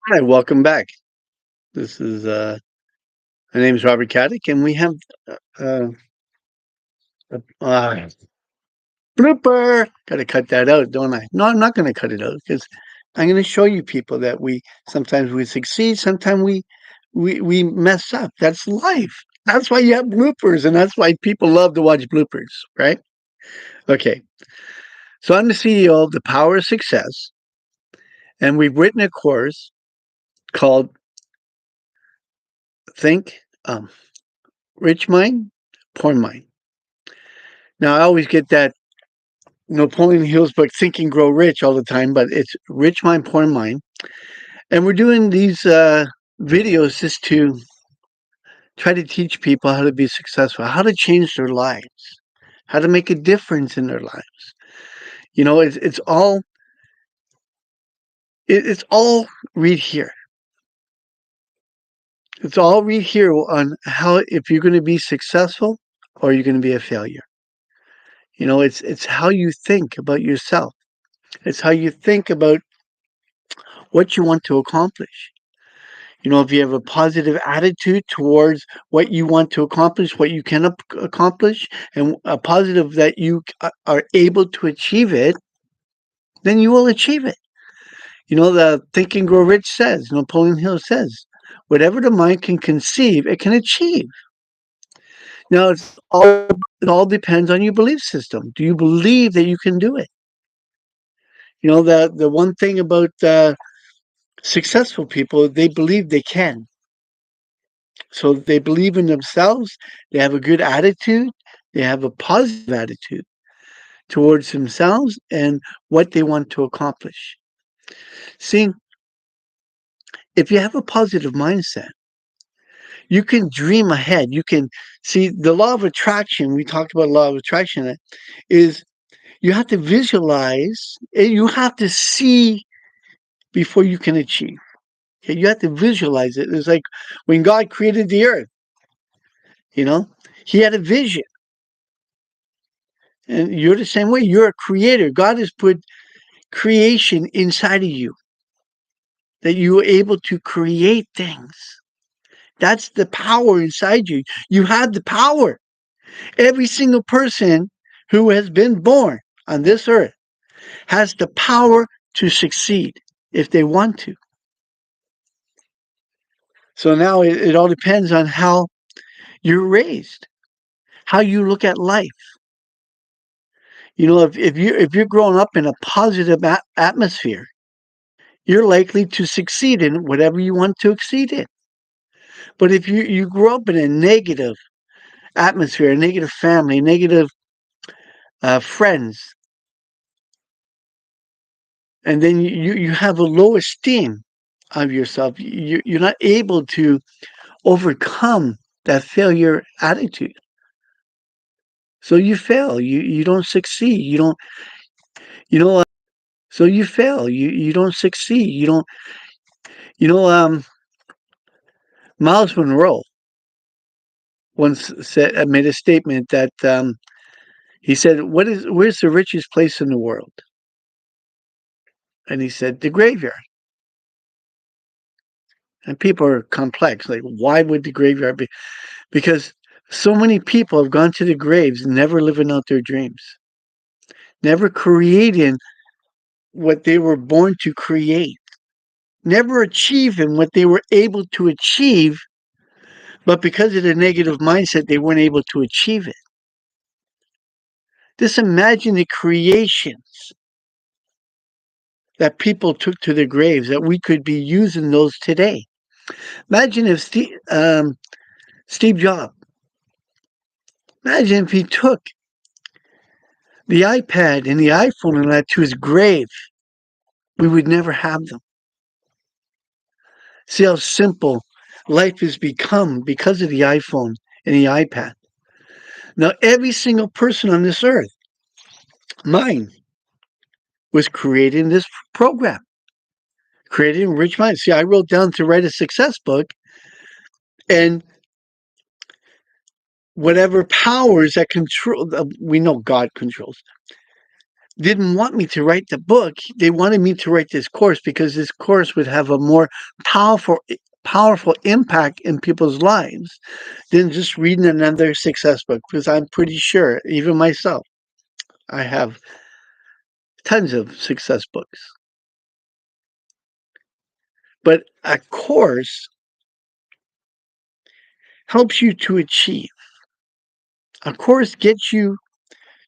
Hi, welcome back. This is my name is Robert Caddick, and we have uh, a blooper. Got to cut that out, don't I? No, I'm not going to cut it out because I'm going to show you people that we sometimes we succeed, sometimes we mess up. That's life. That's why you have bloopers, and that's why people love to watch bloopers, right? Okay, so I'm the CEO of the Power of Success, and we've written a course called Think Rich Mind, Poor Mind. Now I always get that Napoleon Hill's book Think and Grow Rich all the time, but it's Rich Mind, Poor Mind. And we're doing these videos just to try to teach people how to be successful, how to change their lives, how to make a difference in their lives. You know, it's all read here. It's all read here on how if you're going to be successful or you're going to be a failure. You know, it's how you think about yourself. It's how you think about what you want to accomplish. You know, if you have a positive attitude towards what you want to accomplish, what you can accomplish, and a positive that you are able to achieve it, then you will achieve it. You know, the Think and Grow Rich says, Napoleon Hill says, whatever the mind can conceive, it can achieve. Now, it all depends on your belief system. Do you believe that you can do it? You know, the one thing about successful people, they believe they can. So they believe in themselves, they have a good attitude, they have a positive attitude towards themselves and what they want to accomplish. See, if you have a positive mindset, you can dream ahead. You can see the law of attraction. We talked about law of attraction is you have to visualize, you have to see before you can achieve. Okay? You have to visualize it. It's like when God created the earth, you know, he had a vision. And you're the same way. You're a creator. God has put creation inside of you, that you are able to create things. That's the power inside you. You have the power. Every single person who has been born on this earth has the power to succeed if they want to. So now it all depends on how you're raised, how you look at life. You know, if you're growing up in a positive atmosphere, you're likely to succeed in whatever you want to succeed in. But if you grow up in a negative atmosphere, a negative family, negative friends, and then you have a low esteem of yourself, you're not able to overcome that failure attitude. So you fail. You don't succeed. You don't. You know. So you fail. You don't succeed. You don't. You know. Miles Monroe once said made a statement that he said, where's the richest place in the world?" And he said, "The graveyard." And people are complex. Like, why would the graveyard be? Because so many people have gone to the graves, never living out their dreams, never creating what they were born to create, never achieving what they were able to achieve, but because of the negative mindset, they weren't able to achieve it. Just imagine the creations that people took to their graves that we could be using those today. Imagine if Steve Jobs, imagine if he took the iPad and the iPhone and that to his grave, we would never have them. See how simple life has become because of the iPhone and the iPad. Now, every single person on this earth, mine, was creating this program, creating Rich Mind. See, I wrote down to write a success book, and whatever powers that control, we know God controls. didn't want me to write the book. They wanted me to write this course because this course would have a more powerful impact in people's lives than just reading another success book. Because I'm pretty sure, even myself, I have tons of success books. But a course helps you to achieve. A course gets you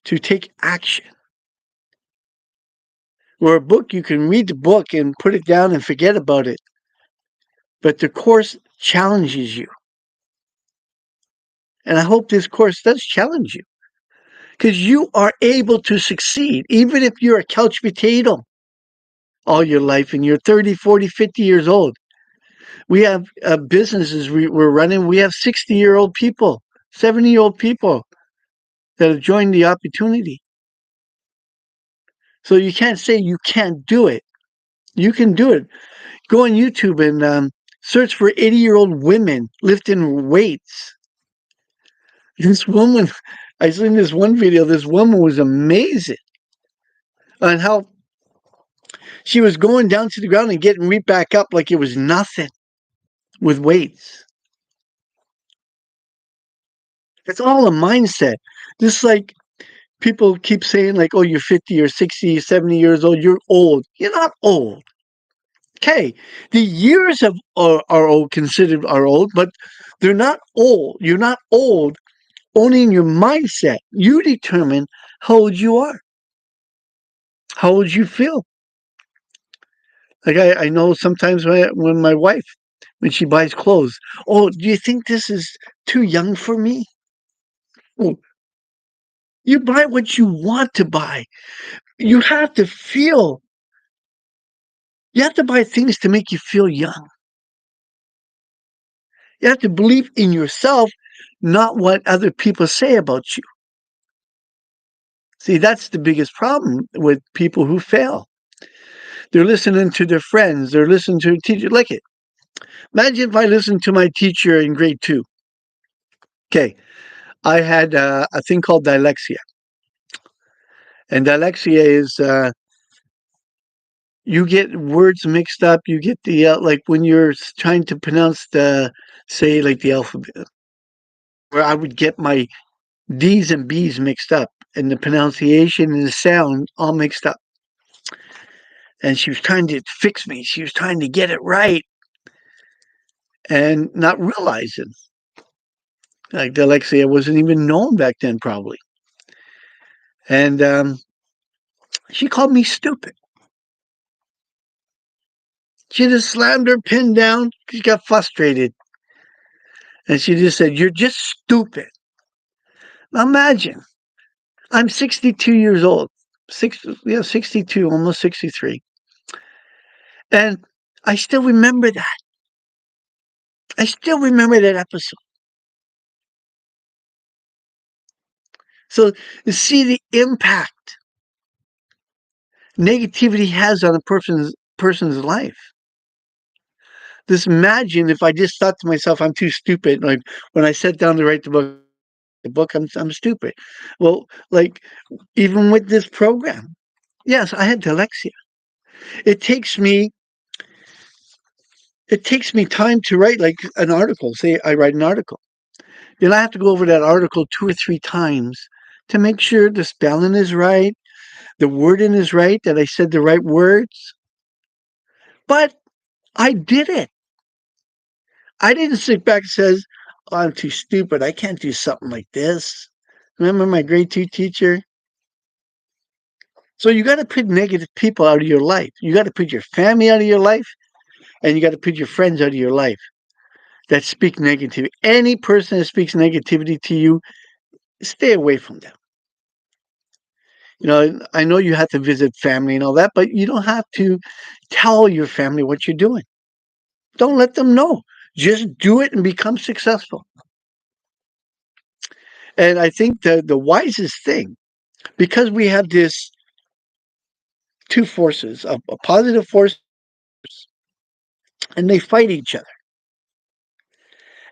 to take action. Where a book, you can read the book and put it down and forget about it. But the course challenges you. And I hope this course does challenge you because you are able to succeed, even if you're a couch potato all your life and you're 30, 40, 50 years old. We have businesses we're running. We have 60-year-old people, 70-year-old people that have joined the opportunity. So you can't say you can't do it. You can do it. Go on YouTube and search for 80-year-old women lifting weights. This woman, I seen this one video. This woman was amazing on how she was going down to the ground and getting right back up like it was nothing with weights. It's all a mindset. Just like people keep saying, like, oh, you're 50 or 60, 70 years old, you're old. You're not old. Okay, the years are old, considered are old, but they're not old. You're not old. Only in your mindset, you determine how old you are, how old you feel. Like I know sometimes when my wife, when she buys clothes, oh, do you think this is too young for me? Oh, you buy what you want to buy. You have to feel, you have to buy things to make you feel young. You have to believe in yourself, not what other people say about you. See, that's the biggest problem with people who fail. They're listening to their friends, they're listening to a teacher. Like it. Imagine if I listened to my teacher in grade 2. Okay, I had a thing called dyslexia. And dyslexia is you get words mixed up. You get the like when you're trying to pronounce the say like the alphabet, where I would get my D's and B's mixed up, and the pronunciation and the sound all mixed up. And she was trying to fix me. She was trying to get it right, and not realizing like dyslexia wasn't even known back then, probably. And she called me stupid. She just slammed her pen down. She got frustrated. And she just said, "You're just stupid." Now imagine, I'm 62 years old. 62, almost 63. And I still remember that. I still remember that episode. So you see the impact negativity has on a person's life. Just imagine if I just thought to myself, I'm too stupid. Like when I sat down to write the book, I'm stupid. Well, like even with this program, yes, I had dyslexia. It takes me it takes me time to write like an article. Say I write an article. Then I have to go over that article 2 or 3 times to make sure the spelling is right, the wording is right, that I said the right words. But I did it. I didn't sit back and says, "Oh, I'm too stupid. I can't do something like this." Remember my grade 2 teacher? So you got to put negative people out of your life. You got to put your family out of your life, and you got to put your friends out of your life that speak negativity. Any person that speaks negativity to you, stay away from them. You know, I know you have to visit family and all that, but you don't have to tell your family what you're doing. Don't let them know. Just do it and become successful. And I think the wisest thing, because we have this two forces, a positive force, and they fight each other.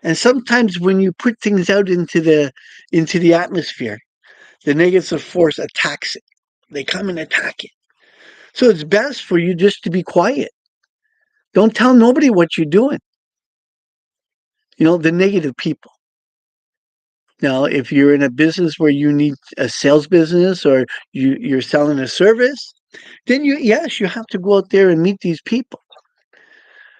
And sometimes when you put things out into the atmosphere, the negative force attacks it. They come and attack it. So it's best for you just to be quiet. Don't tell nobody what you're doing. The negative people. Now, if you're in a business where you need a sales business or you're selling a service, then yes, you have to go out there and meet these people.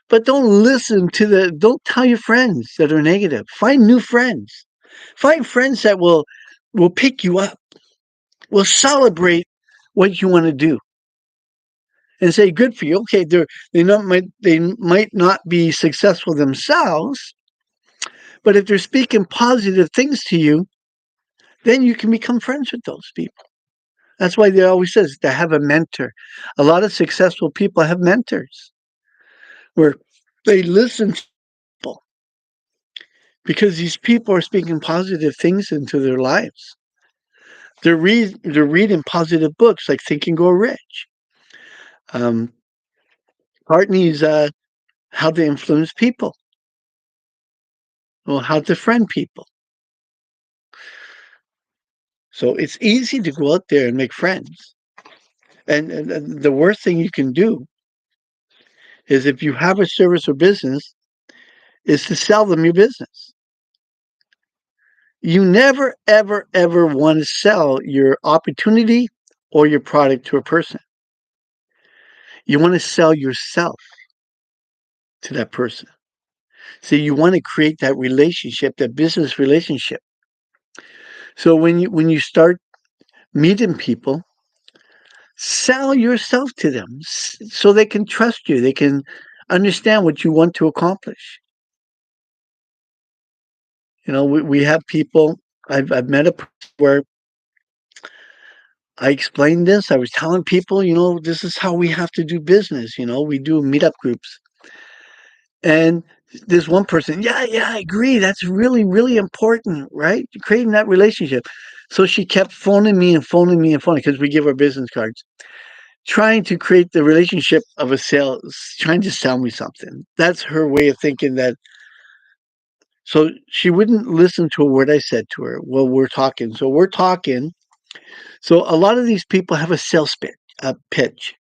But don't tell your friends that are negative. Find new friends. Find friends that will pick you up, will celebrate what you want to do. And say, good for you. Okay, they might not be successful themselves, but if they're speaking positive things to you, then you can become friends with those people. That's why they always says to have a mentor. A lot of successful people have mentors where they listen to people because these people are speaking positive things into their lives. They're reading positive books like Think and Grow Rich. Courtney's How to Influence People. Well, how to friend people. So it's easy to go out there and make friends. And the worst thing you can do is if you have a service or business, is to sell them your business. You never, ever, ever want to sell your opportunity or your product to a person. You want to sell yourself to that person. So you want to create that relationship, that business relationship. So when you start meeting people, sell yourself to them so they can trust you. They can understand what you want to accomplish. We have people. I've met a person where I explained this. I was telling people, this is how we have to do business. We do meetup groups. And this one person, yeah, I agree. That's really, really important, right? Creating that relationship. So she kept phoning me and phoning me and phoning because we give her business cards, trying to create the relationship of a sale, trying to sell me something. That's her way of thinking that. So she wouldn't listen to a word I said to her. Well, we're talking. So we're talking. So a lot of these people have a sales pitch.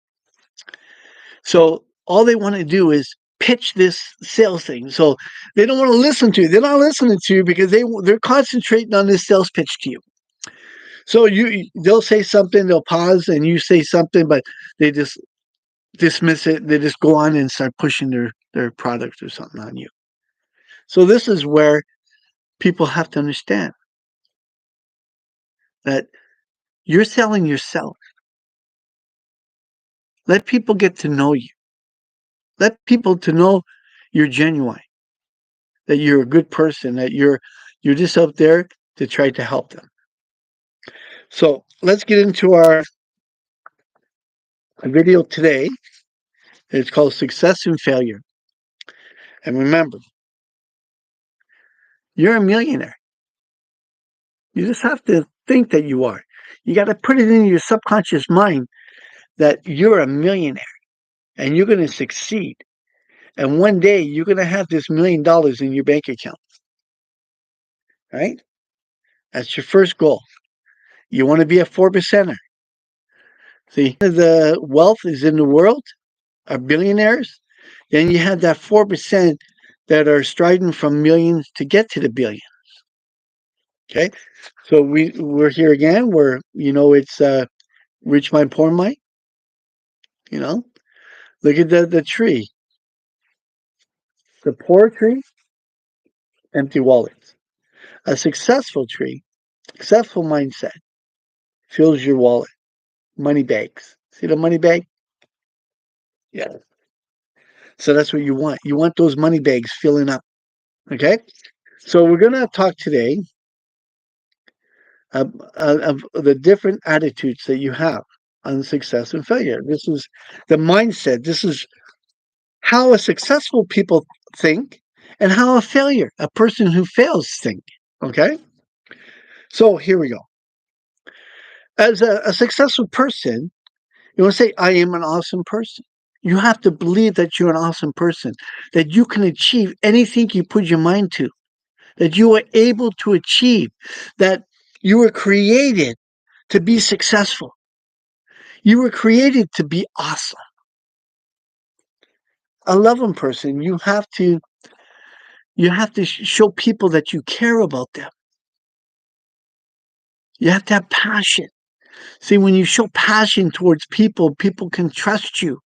So all they want to do is pitch this sales thing. So they don't want to listen to you. They're not listening to you because they're concentrating on this sales pitch to you. So they'll say something, they'll pause, and you say something, but they just dismiss it. They just go on and start pushing their product or something on you. So this is where people have to understand that you're selling yourself. Let people get to know you. Let people to know you're genuine, that you're a good person, that you're just out there to try to help them. So let's get into our video today. It's called Success and Failure. And remember, you're a millionaire. You just have to think that you are. You got to put it in your subconscious mind that you're a millionaire and you're going to succeed. And one day you're going to have this $1 million in your bank account. Right? That's your first goal. You want to be a 4%er. See, the wealth is in the world are billionaires. Then you have that 4% that are striding from millions to get to the billions. Okay, so we're here again. It's rich mind, poor mind. Look at the tree. The poor tree, empty wallets. A successful tree, successful mindset, fills your wallet. Money bags. See the money bag? Yeah. So that's what you want. You want those money bags filling up. Okay. So we're going to talk today of the different attitudes that you have on success and failure. This is the mindset. This is how a successful people think and how a person who fails think. Okay. So here we go. As a successful person, you want to say, I am an awesome person. You have to believe that you're an awesome person, that you can achieve anything you put your mind to, that you are able to achieve, that you were created to be successful. You were created to be awesome. A loving person. You have to show people that you care about them. You have to have passion. See, when you show passion towards people, people can trust you.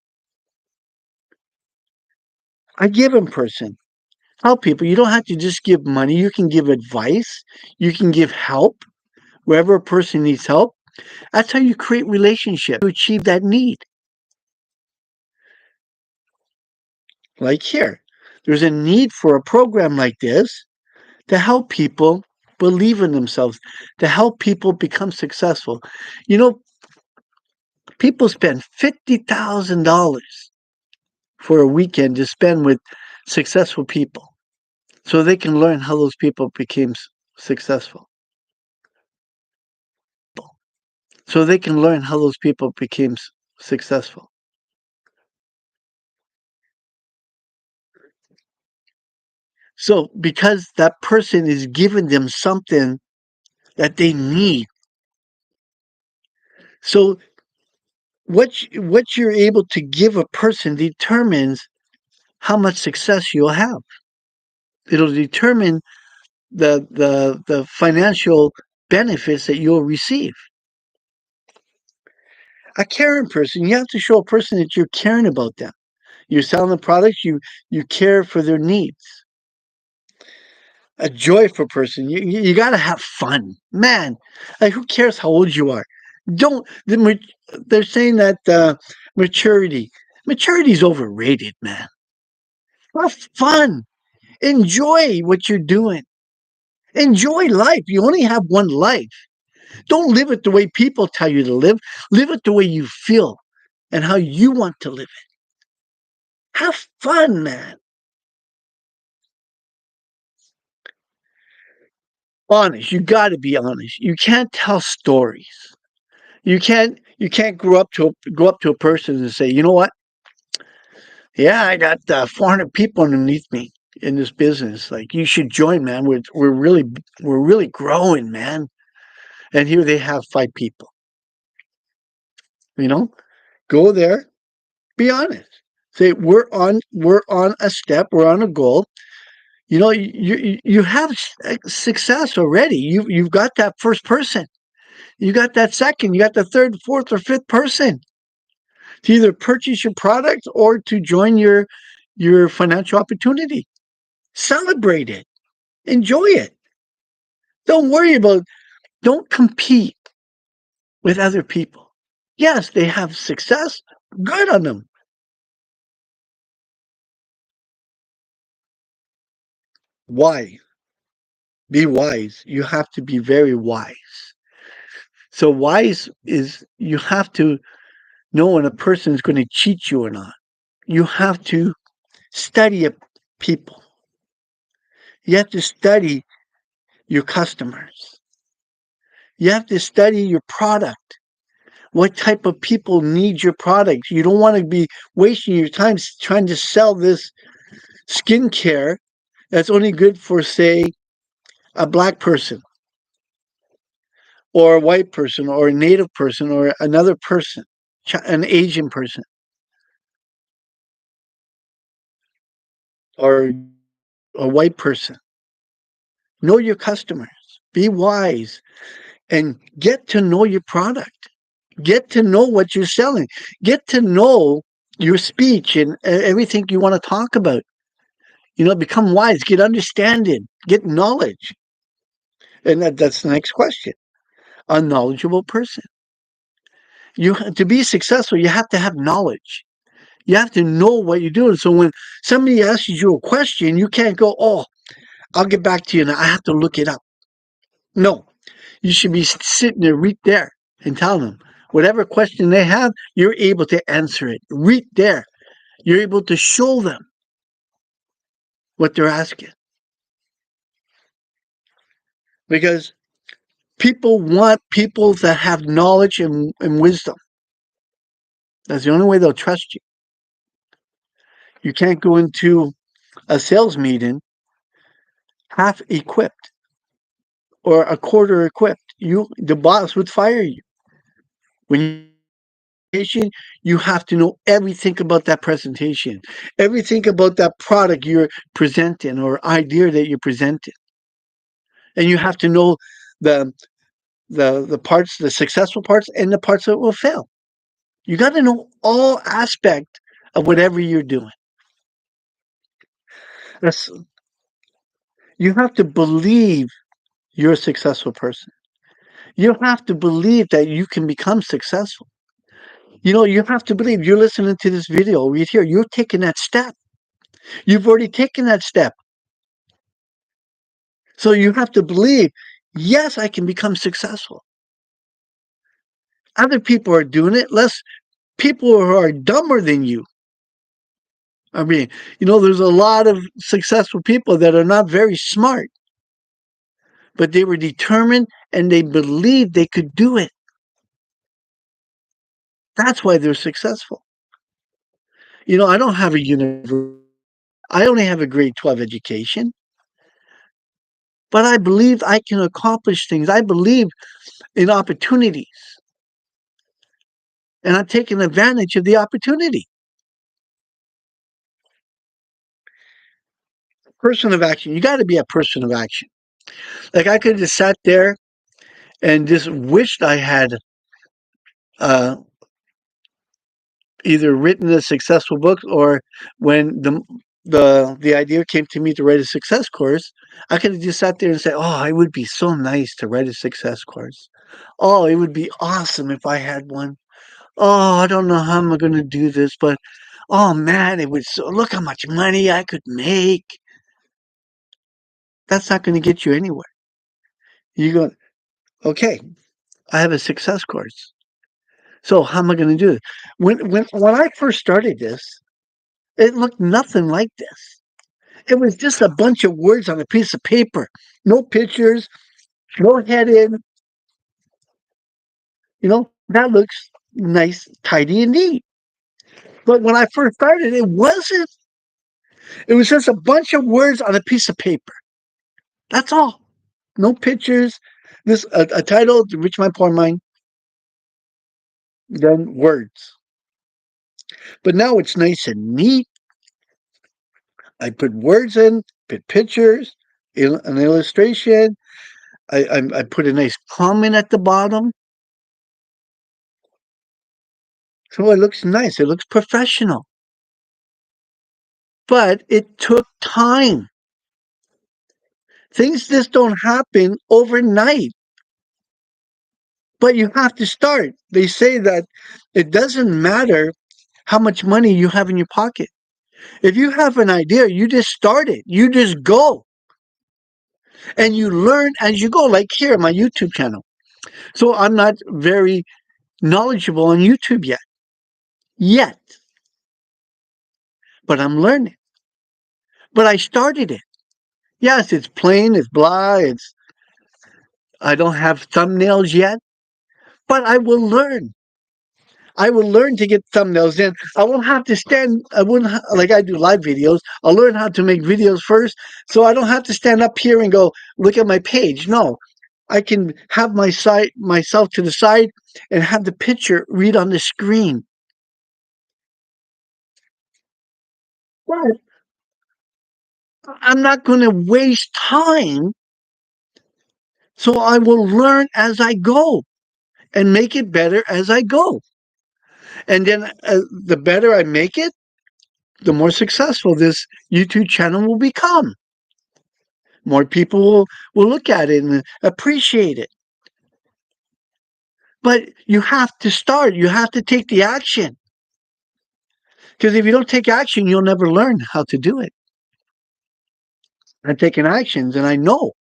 A giving person. Help people. You don't have to just give money. You can give advice. You can give help wherever a person needs help. That's how you create relationships to achieve that need. Like here, there's a need for a program like this to help people believe in themselves, to help people become successful. You know, people spend $50,000 for a weekend to spend with successful people so they can learn how those people became successful. So they can learn how those people became successful. So because that person is giving them something that they need. So what you're able to give a person determines how much success you'll have. It'll determine the financial benefits that you'll receive. A caring person, you have to show a person that you're caring about them. You're selling the products, you care for their needs. A joyful person, you got to have fun, man. Like who cares how old you are? Don't they're saying that maturity is overrated, man. Have fun, enjoy what you're doing, enjoy life. You only have one life. Don't live it the way people tell you to live. Live it the way you feel and how you want to live it. Have fun, man. Honest. You got to be honest. You can't tell stories. You can't go up to a person and say, you know what? Yeah, I got 400 people underneath me in this business. Like you should join, man. We're really growing, man. And here they have 5 people. You know, go there, be honest. Say we're on a step, we're on a goal. You know, you have success already. You've got that first person. You got that second. You got the third, fourth, or fifth person to either purchase your product or to join your financial opportunity. Celebrate it. Enjoy it. Don't worry about. Don't compete with other people. Yes, they have success. Good on them. Why? Be wise. You have to be very wise. So wise is you have to know when a person is going to cheat you or not. You have to study people. You have to study your customers. You have to study your product. What type of people need your product? You don't want to be wasting your time trying to sell this skincare that's only good for, say, a black person or a white person or a native person or another person, an Asian person or a white person. Know your customers. Be wise and get to know your product. Get to know what you're selling. Get to know your speech and everything you want to talk about. Become wise, get understanding, get knowledge. And that's the next question. A knowledgeable person. To be successful, you have to have knowledge. You have to know what you're doing. So when somebody asks you a question, you can't go, "Oh, I'll get back to you now. I have to look it up." No, you should be sitting there right there and tell them whatever question they have, you're able to answer it right there. You're able to show them what they're asking because people want people that have knowledge and wisdom. That's the only way they'll trust you. You can't go into a sales meeting half equipped or a quarter equipped. The boss would fire you when you have to know everything about that presentation, everything about that product you're presenting or idea that you're presenting. And you have to know the the parts, the successful parts and the parts that will fail. You got to know all aspect of whatever you're doing. That's, you have to believe you're a successful person. You have to believe that you can become successful. You have to believe you're listening to this video right here. You're taking that step. You've already taken that step. So you have to believe, yes, I can become successful. Other people are doing it. Less people who are dumber than you. I mean, there's a lot of successful people that are not very smart, but they were determined and they believed they could do it. That's why they're successful. I don't have a university. I only have a grade 12 education, but I believe I can accomplish things. I believe in opportunities, and I'm taking advantage of the opportunity. Person of action. You got to be a person of action. Like I could have just sat there and just wished I had uh, either written a successful book, or when the idea came to me to write a success course, I could have just sat there and said, "Oh, it would be so nice to write a success course. Oh, it would be awesome if I had one. Oh, I don't know how I'm going to do this, but oh man, it would look how much money I could make." That's not going to get you anywhere. You go, okay, I have a success course. So how am I going to do it? When I first started this, it looked nothing like this. It was just a bunch of words on a piece of paper, no pictures, no heading. That looks nice, tidy, and neat. But when I first started, it wasn't. It was just a bunch of words on a piece of paper. That's all. No pictures. This a title to reach my poor mind. Then words. But now it's nice and neat. I put words in, put pictures, an illustration. I put a nice comment at the bottom. So it looks nice. It looks professional. But it took time. Things just don't happen overnight. But you have to start. They say that it doesn't matter how much money you have in your pocket. If you have an idea, you just start it. You just go. And you learn as you go, like here, my YouTube channel. So I'm not very knowledgeable on YouTube yet, but I'm learning. But I started it. Yes, it's plain, it's blah, I don't have thumbnails yet, but I will learn. I will learn to get thumbnails in. I won't have to I wouldn't, like I do live videos. I'll learn how to make videos first, so I don't have to stand up here and go, look at my page. No, I can have myself to the side and have the picture read on the screen. But I'm not going to waste time, so I will learn as I go and make it better as I go. And then the better I make it, the more successful this YouTube channel will become. More people will look at it and appreciate it. But you have to start. You have to take the action. Because if you don't take action, you'll never learn how to do it. I'm taking actions and I know.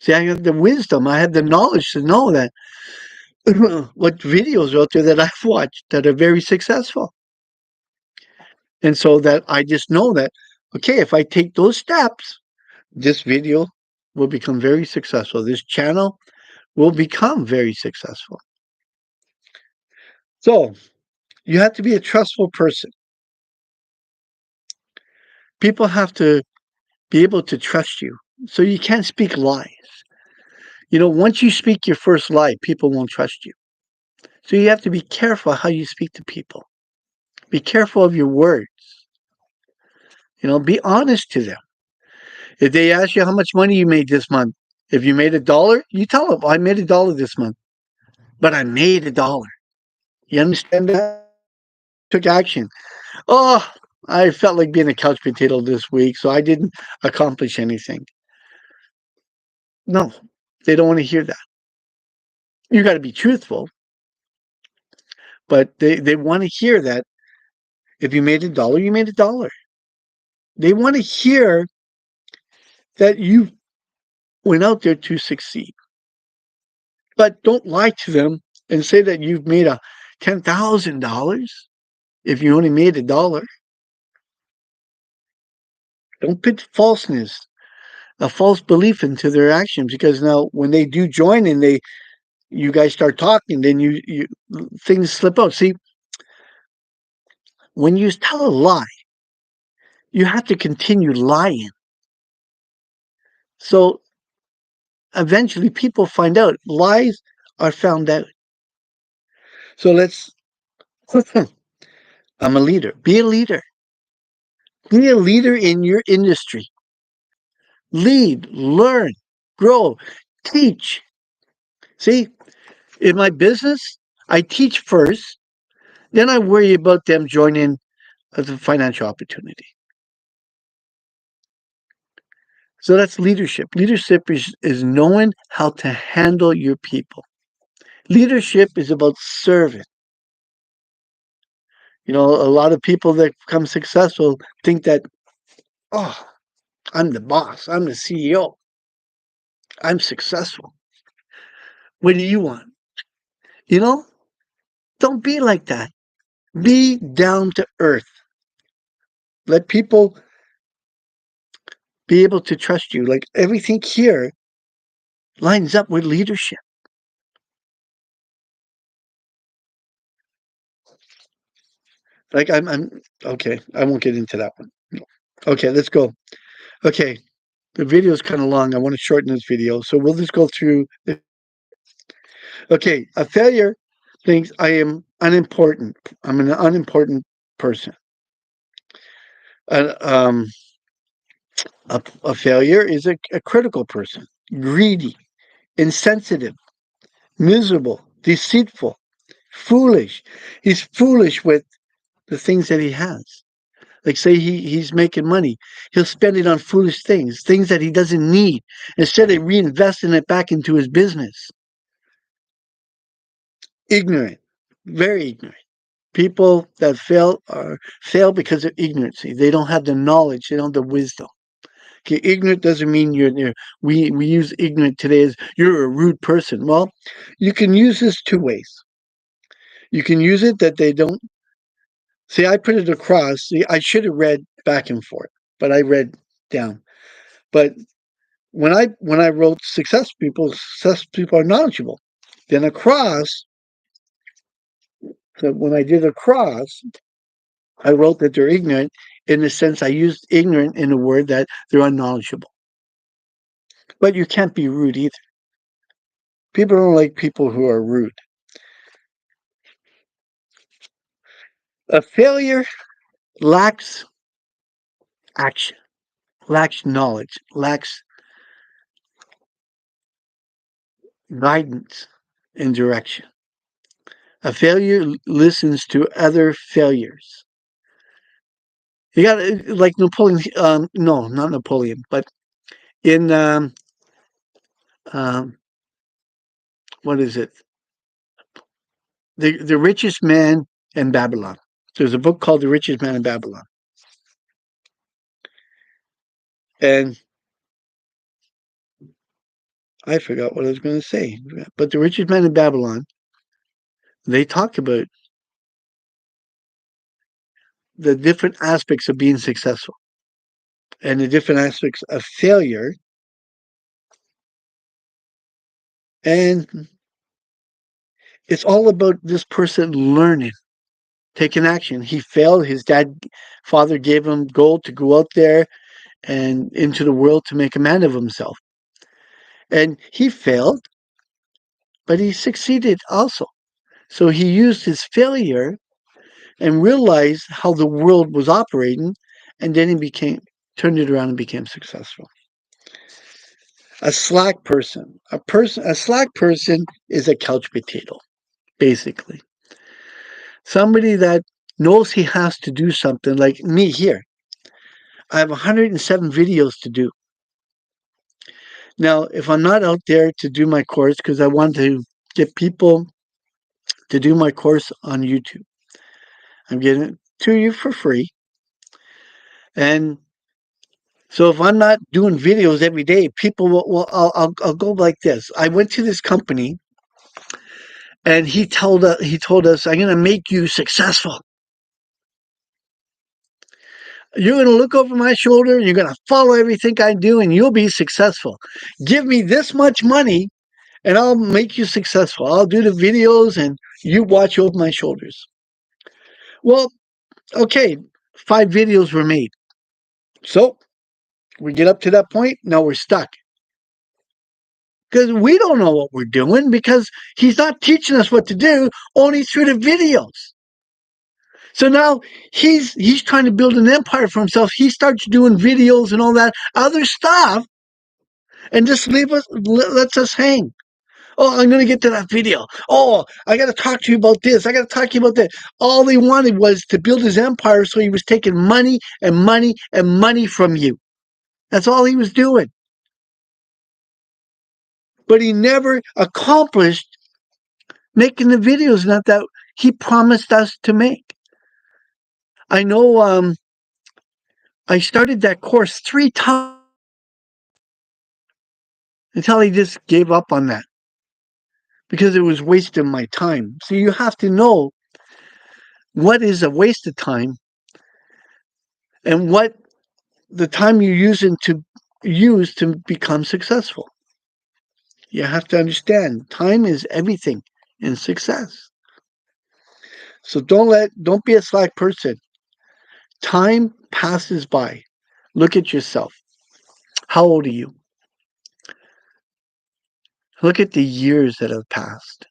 See, I have the wisdom, I have the knowledge to know that what videos out there that I've watched that are very successful. And so that I just know that, okay, if I take those steps, this video will become very successful. This channel will become very successful. So you have to be a trustful person. People have to be able to trust you. So you can't speak lies. Once you speak your first lie, people won't trust you. So you have to be careful how you speak to people. Be careful of your words. Be honest to them. If they ask you how much money you made this month, if you made $1, you tell them, I made $1 this month, but I made $1. You understand that? Took action. Oh, I felt like being a couch potato this week, so I didn't accomplish anything. No, they don't want to hear that. You got to be truthful, but they want to hear that if you made $1, you made $1. They want to hear that you went out there to succeed. But don't lie to them and say that you've made a $10,000 if you only made $1. Don't put a false belief into their actions, because now when they do join and you guys start talking, then you things slip out. See, when you tell a lie, you have to continue lying. So eventually people find out. Lies are found out. So I'm a leader. Be a leader. Be a leader in your industry. Lead, learn, grow, teach. See, in my business, I teach first, then I worry about them joining the financial opportunity. So that's leadership. Leadership is knowing how to handle your people. Leadership is about serving. A lot of people that become successful think that, oh, I'm the boss, I'm the CEO, I'm successful. What do you want? You know, don't be like that. Be down to earth. Let people be able to trust you. Like everything here lines up with leadership. Like I'm okay. I won't get into that one. Okay, let's go. Okay, the video is kind of long. I want to shorten this video, so we'll just go through. Okay, a failure thinks I am unimportant. I'm an unimportant person. Uh, um, a failure is a critical person, greedy, insensitive, miserable, deceitful, foolish. He's foolish with the things that he has. Like say he's making money, he'll spend it on foolish things that he doesn't need, instead of reinvesting it back into his business. Ignorant, very ignorant. People that fail because of ignorancy. They don't have the knowledge. They don't have the wisdom. Okay, ignorant doesn't mean you're. We use ignorant today as you're a rude person. Well, you can use this two ways. You can use it that they don't see. I put it across. See, I should have read back and forth, but I read down. But when I wrote success people are knowledgeable. Then across, so when I did across, I wrote that they're ignorant in the sense I used ignorant in a word that they're unknowledgeable. But you can't be rude either. People don't like people who are rude. A failure lacks action, lacks knowledge, lacks guidance and direction. A failure listens to other failures. You got like Napoleon. No, not Napoleon, but in um, what is it? The richest man in Babylon. There's a book called The Richest Man in Babylon, and I forgot what I was going to say. But The Richest Man in Babylon, they talk about the different aspects of being successful and the different aspects of failure. And it's all about this person learning, taking action. He failed. His father gave him gold to go out there and into the world to make a man of himself. And he failed, but he succeeded also. So he used his failure and realized how the world was operating, and then he turned it around and became successful. A a slack person is a couch potato, basically. Somebody that knows he has to do something, like me here. I have 107 videos to do. Now, if I'm not out there to do my course, because I want to get people to do my course on YouTube, I'm getting it to you for free. And so if I'm not doing videos every day, people will I'll go like this. I went to this company and he told us, I'm going to make you successful. You're going to look over my shoulder, you're going to follow everything I do, and you'll be successful. Give me this much money and I'll make you successful. I'll do the videos and you watch over my shoulders. Well, okay, 5 videos were made. So we get up to that point, now we're stuck. Because we don't know what we're doing because he's not teaching us what to do, only through the videos. So now he's trying to build an empire for himself. He starts doing videos and all that other stuff and just lets us hang. Oh, I'm going to get to that video. Oh, I got to talk to you about this. I got to talk to you about that. All he wanted was to build his empire, so he was taking money and money and money from you. That's all he was doing. But he never accomplished making the videos that he promised us to make. I know I started that course 3 times until he just gave up on that because it was wasting my time. So you have to know what is a waste of time and what the time you're using to use to become successful. You have to understand time is everything in success. So don't be a slack person. Time passes by. Look at yourself. How old are you? Look at the years that have passed.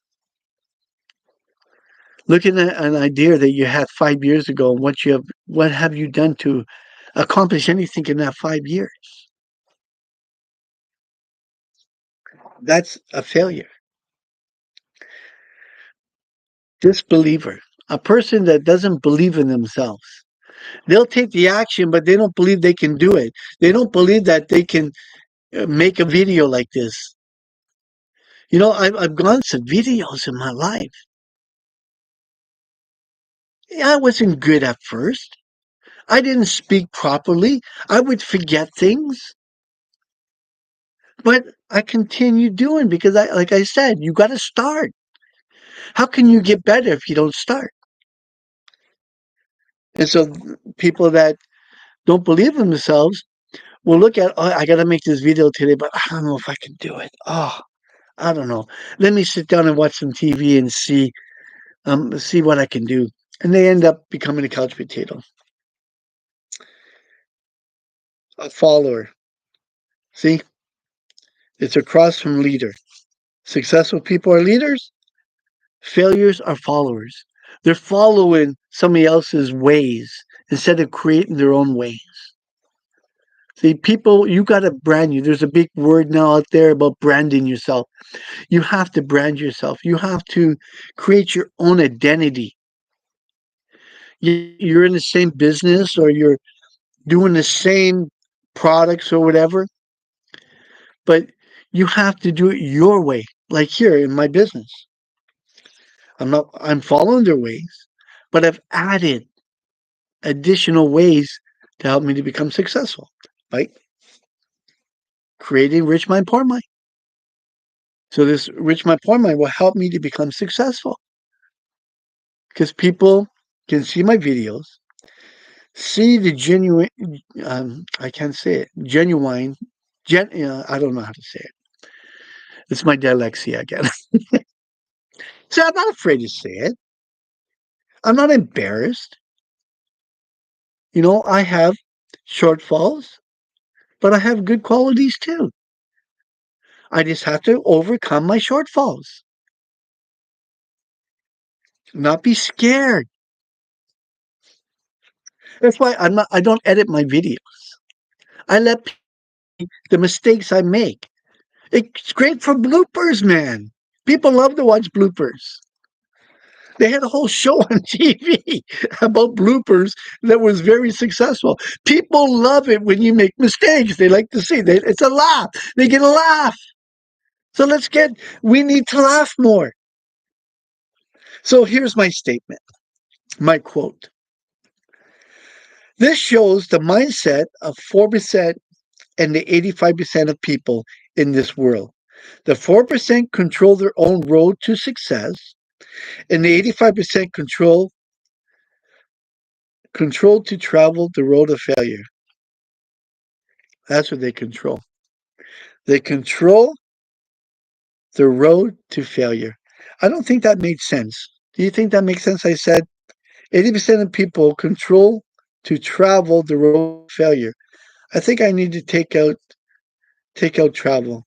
Look at an idea that you had 5 years ago and what have you done to accomplish anything in that 5 years? That's a failure. Disbeliever. A person that doesn't believe in themselves. They'll take the action, but they don't believe they can do it. They don't believe that they can make a video like this. You know, I've gone some videos in my life. Yeah, I wasn't good at first. I didn't speak properly. I would forget things. But I continued doing because like I said, you got to start. How can you get better if you don't start? And so people that don't believe in themselves will look at, oh, I got to make this video today, but I don't know if I can do it. Oh, I don't know. Let me sit down and watch some TV and see what I can do. And they end up becoming a couch potato, a follower. See, it's across from leader. Successful people are leaders. Failures are followers. They're following somebody else's ways instead of creating their own ways. See, people, you got to brand you. There's a big word now out there about branding yourself. You have to brand yourself. You have to create your own identity. You're in the same business or you're doing the same products or whatever, but you have to do it your way. Like here in my business, I'm following their ways, but I've added additional ways to help me to become successful, like creating Rich Mind Poor Mind. So this Rich Mind Poor Mind will help me to become successful because people can see my videos, see the genuine. I can't say it. Genuine. I don't know how to say it. It's my dyslexia again. So I'm not afraid to say it. I'm not embarrassed. You know, I have shortfalls, but I have good qualities too. I just have to overcome my shortfalls. not be scared. That's why I don't edit my videos. I let the mistakes I make. It's great for bloopers, man. People love to watch bloopers. They had a whole show on TV about bloopers that was very successful. People love it when you make mistakes. They like to see it. It's a laugh. They get a laugh. So we need to laugh more. So here's my statement, my quote. This shows the mindset of 4% and the 85% of people in this world. The 4% control their own road to success, and the 85% control to travel the road of failure. That's what they control. They control the road to failure. I don't think that made sense. Do you think that makes sense? I said 80% of people control to travel the road to failure. I think I need to take out travel.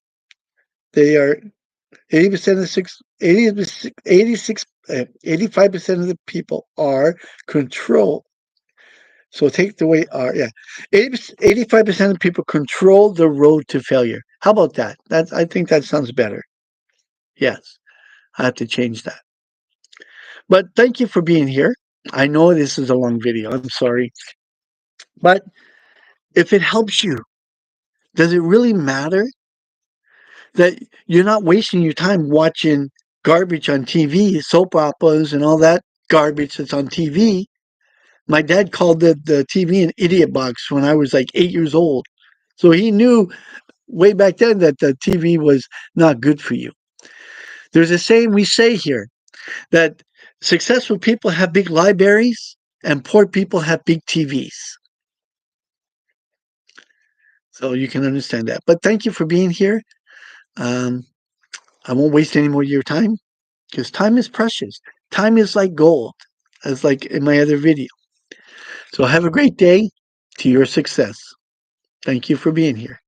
They are 80% of 86, 85% of the people are control. So take the way are, yeah. 85% of people control the road to failure. How about that? I think that sounds better. Yes, I have to change that. But thank you for being here. I know this is a long video. I'm sorry. But if it helps you, does it really matter that you're not wasting your time watching garbage on TV, soap operas, and all that garbage that's on TV? My dad called the TV an idiot box when I was like 8 years old. So he knew way back then that the TV was not good for you. There's a saying we say here that successful people have big libraries and poor people have big TVs. So you can understand that. But thank you for being here. Um, I won't waste any more of your time because time is precious. Time is like gold, as like in my other video. So have a great day to your success. Thank you for being here.